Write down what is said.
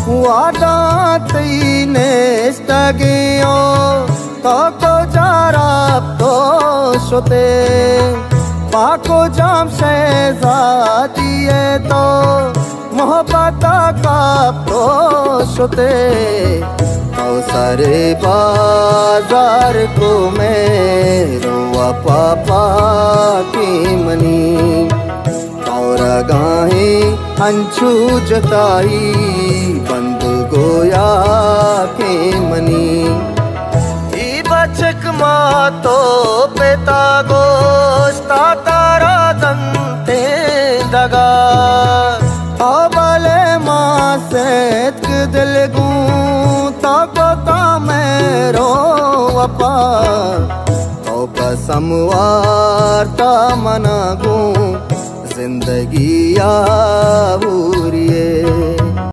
वादा तईने stagio toko jarab to shote पाको जाम शहज़ादी तो मोहब्बत का प्रोशते सारे बाजार को मेरो पापा की मनी और गाहे अंशु जताई बंद गोया के मनी बचक मातो पेता गोस्ता तारा दंते दगा अबले माँ से दिल गूं ताको ता मेरो वपा तो कसम वार्ता मना गूं जिंदगी या हुरिये।